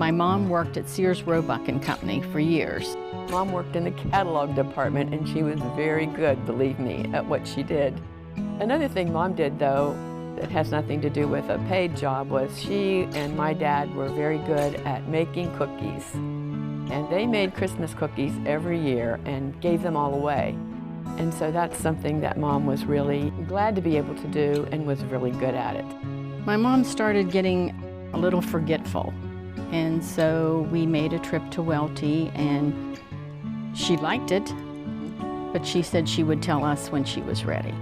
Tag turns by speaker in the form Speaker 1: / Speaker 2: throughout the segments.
Speaker 1: My mom worked at Sears Roebuck and Company for years.
Speaker 2: Mom worked in the catalog department, and she was very good, believe me, at what she did. Another thing Mom did, though, that has nothing to do with a paid job, was she and my dad were very good at making cookies. And they made Christmas cookies every year and gave them all away. And so that's something that Mom was really glad to be able to do and was really good at it.
Speaker 1: My mom started getting a little forgetful, and so we made a trip to Welty, and she liked it, but she said she would tell us when she was ready.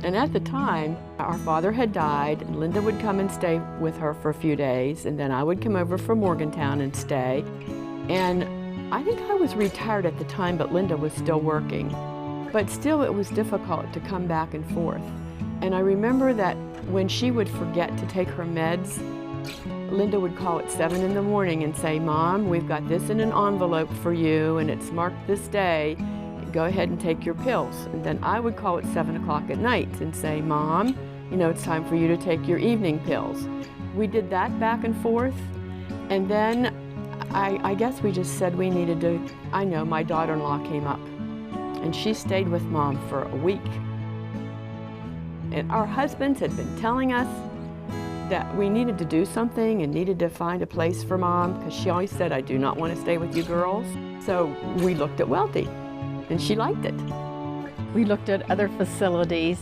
Speaker 2: And at the time, our father had died, and Linda would come and stay with her for a few days, and then I would come over from Morgantown and stay. And I think I was retired at the time, but Linda was still working. But still, it was difficult to come back and forth. And I remember that when she would forget to take her meds, Linda would call at 7 in the morning and say, "Mom, we've got this in an envelope for you, and it's marked this day. Go ahead and take your pills." And then I would call at 7 o'clock at night and say, "Mom, you know, it's time for you to take your evening pills." We did that back and forth, and then I guess we just said we needed to. I know my daughter-in-law came up, and she stayed with Mom for a week. And our husbands had been telling us that we needed to do something and needed to find a place for Mom, because she always said, "I do not want to stay with you girls." So we looked at Welty, and she liked it.
Speaker 1: We looked at other facilities,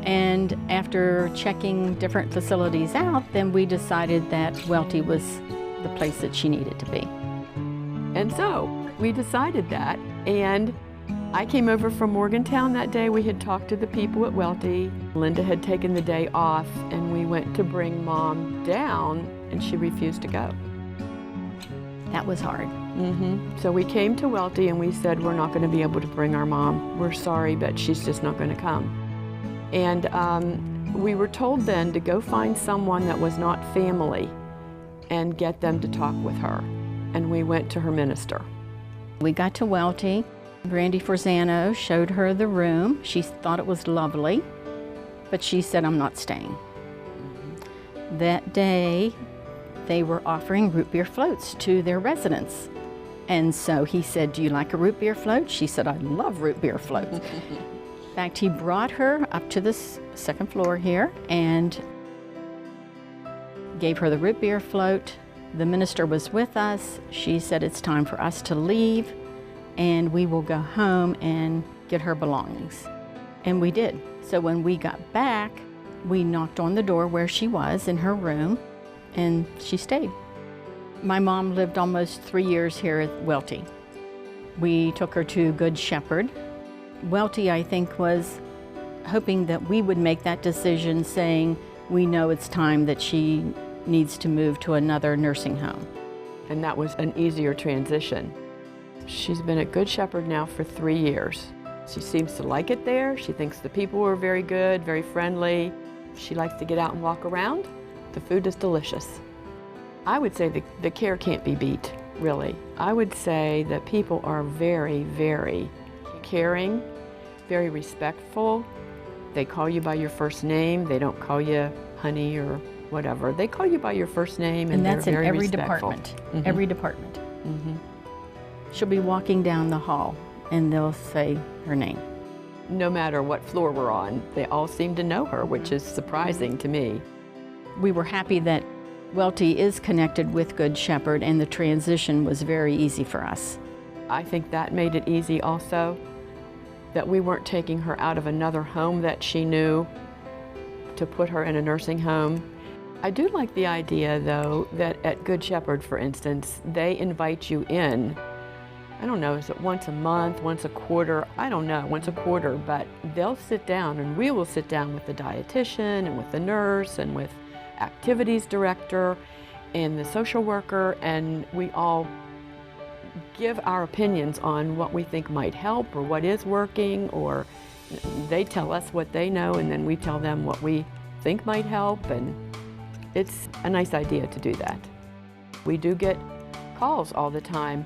Speaker 1: and after checking different facilities out, then we decided that Welty was the place that she needed to be.
Speaker 2: And so we decided that, and I came over from Morgantown that day. We had talked to the people at Welty. Linda had taken the day off, and we went to bring Mom down, and she refused to go.
Speaker 1: That was hard.
Speaker 2: So we came to Welty, and we said, "We're not going to be able to bring our Mom. We're sorry, but she's just not going to come." And we were told then to go find someone that was not family and get them to talk with her. And we went to her minister.
Speaker 1: We got to Welty. Randy Forzano showed her the room. She thought it was lovely, but she said, "I'm not staying." That day, they were offering root beer floats to their residents. And so he said, "Do you like a root beer float?" She said, "I love root beer floats." In fact, he brought her up to the second floor here and gave her the root beer float. The minister was with us. She said, "It's time for us to leave, and we will go home and get her belongings." And we did. So when we got back, we knocked on the door where she was in her room, and she stayed. My mom lived almost 3 years here at Welty. We took her to Good Shepherd. Welty, I think, was hoping that we would make that decision, saying, "We know it's time that she needs to move to another nursing home."
Speaker 2: And that was an easier transition. She's been at Good Shepherd now for 3 years. She seems to like it there. She thinks the people are very good, very friendly. She likes to get out and walk around. The food is delicious. I would say the care can't be beat, really. I would say that people are very, very caring, very respectful. They call you by your first name. They don't call you honey or whatever. They call you by your first name, and
Speaker 1: that's
Speaker 2: they're
Speaker 1: in
Speaker 2: very
Speaker 1: every
Speaker 2: respectful.
Speaker 1: department. Every department. She'll be walking down the hall, and they'll say her name.
Speaker 2: No matter what floor we're on, they all seem to know her, which is surprising to me.
Speaker 1: We were happy that Welty is connected with Good Shepherd, and the transition was very easy for us.
Speaker 2: I think that made it easy also, that we weren't taking her out of another home that she knew to put her in a nursing home. I do like the idea, though, that at Good Shepherd, for instance, they invite you in. I don't know, is it once a month, once a quarter? I don't know, once a quarter, but they'll sit down, and we will sit down with the dietitian and with the nurse and with activities director and the social worker, and we all give our opinions on what we think might help or what is working, or they tell us what they know, and then we tell them what we think might help, and it's a nice idea to do that. We do get calls all the time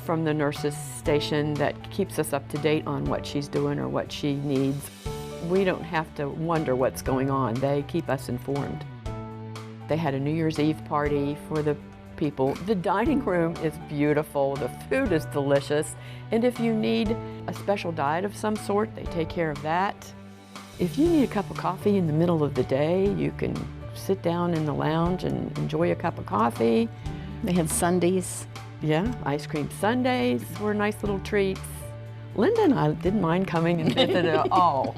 Speaker 2: from the nurses station that keeps us up to date on what she's doing or what she needs. We don't have to wonder what's going on. They keep us informed. They had a New Year's Eve party for the people, the dining room is beautiful, the food is delicious, and if you need a special diet of some sort, they take care of that. If you need a cup of coffee in the middle of the day, you can sit down in the lounge and enjoy a cup of coffee.
Speaker 1: They had sundaes.
Speaker 2: Yeah, ice cream sundaes were nice little treats. Linda and I didn't mind coming and visiting at all.